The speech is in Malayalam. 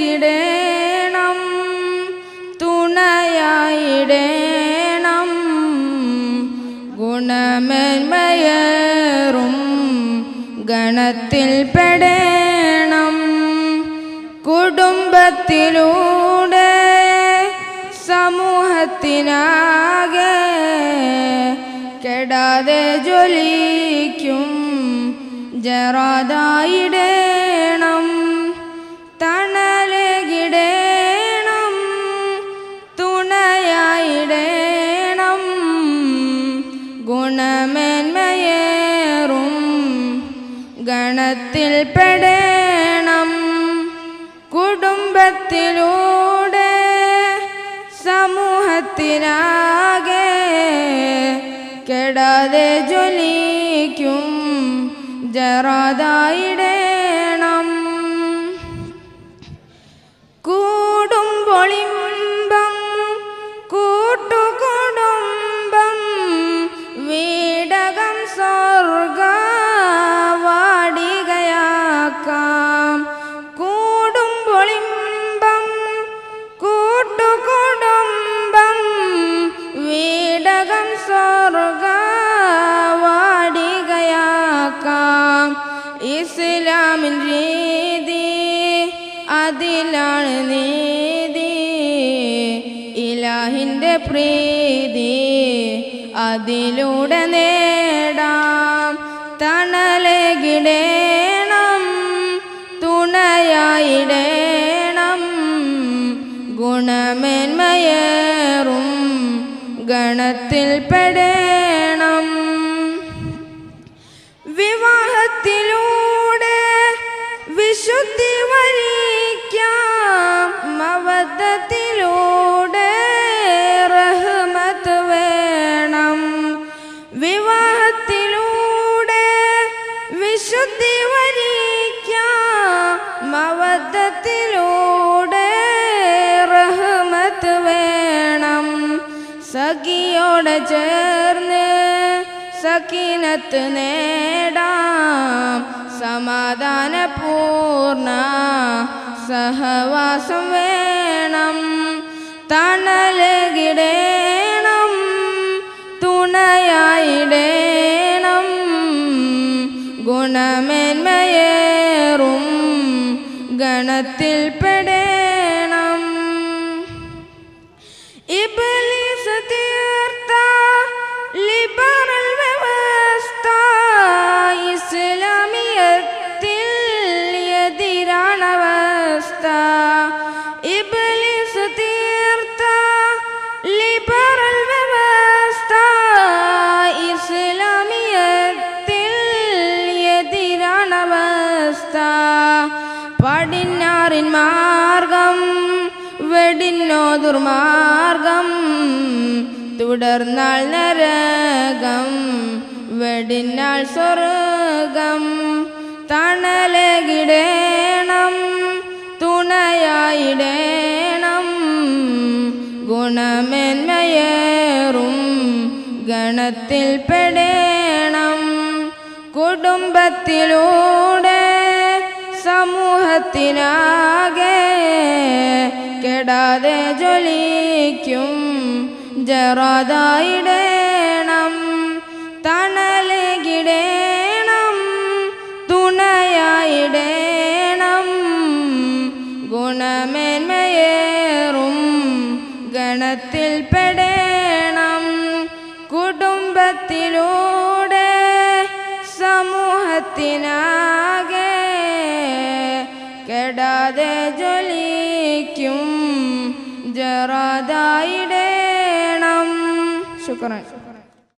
തണലേകിടേണം തുണയായിടേണം ഗുണമേന്മയേറും ഗണത്തിൽ പെടേണം കുടുംബത്തിലൂടെ സമൂഹത്തിനാകെ കെടാതെ ജ്വലിക്കും ജറാദായിടേണം തണലേകിടേണം തുണയായിടേണം ഗുണമേന്മയേറും ഗണത്തിൽ പെടേണം കുടുംബത്തിലൂടെ സമൂഹത്തിനാകെ കെടാതെ ജ്വലിക്കും ജറാദായിടേണം കൂടുംബൊളിമ്പം കൂട്ടുകുടുംബം വീടകം സ്വർഗവാടികയാക്കാം കൂടുംബൊളിമ്പം കൂട്ടുകുടുംബം വീടകം സ്വർഗവാടികയാക്കാം ഇസ്ലാമിൻ രീതി അതിലാണ് നീതി ഇലാഹിൻ്റെ പ്രീതി അതിലൂടെ നേടാം തണലേകിടേണം തുണയായിടേണം ഗുണമേന്മയേറും ഗണത്തിൽ പെടേണം വിവാഹത്തിലൂടെ വിശുദ്ധി വരിക്കാം മവദ്ദത്തിലൂടെ റഹ്മത്ത് വേണം വിവാഹത്തിലൂടെ വിശുദ്ധി വരിക്കാം മവദ്ദത്തിലൂടെ റഹ്മത്ത് വേണം സഖിയോടെ ചേർന്ന് സക്കീനത്ത് നേടാം സമാധാനപൂർണ്ണ സഹവാസം വേണം തണലേകിടേണം തുണയായിടേണം ഗുണമേന്മയേറും ഗണത്തിൽ പെടേണം ഇബ്ലീസ് തീർത്ത ലിബറൽ വ്യവസ്ഥ ഇസ്ലാമിയത്തിൽ എതിരാണവസ്ഥ ഇബ്ലീസ് തീർത്ത ലിബറൽ വ്യവസ്ഥ ഇസ്ലാമിയത്തിൽ എതിരാണവസ്ഥ പടിഞ്ഞാറിൻ മാർഗം വെടിഞ്ഞോ ദുർമാർഗം തുടർന്നാൾ നരകം വെടിഞ്ഞാൾ സ്വർഗം തണലേകിടേണം തുണയായിടേണം ഗുണമേന്മയേറും ഗണത്തിൽ പെടേണം കുടുംബത്തിലൂടെ സമൂഹത്തിനാകെ കെടാതെ ജ്വലിക്കും ജറാദായിടേണം തണലേകിടേണം തുണയായിടേണം ഗുണമേന്മയേറും ഗണത്തിൽ പെടേണം കുടുംബത്തിലൂടെ സമൂഹത്തിനാകെ കെടാതെ ജ്വലിക്കും ജറാദായിടേണം. ശുക്രാൻ.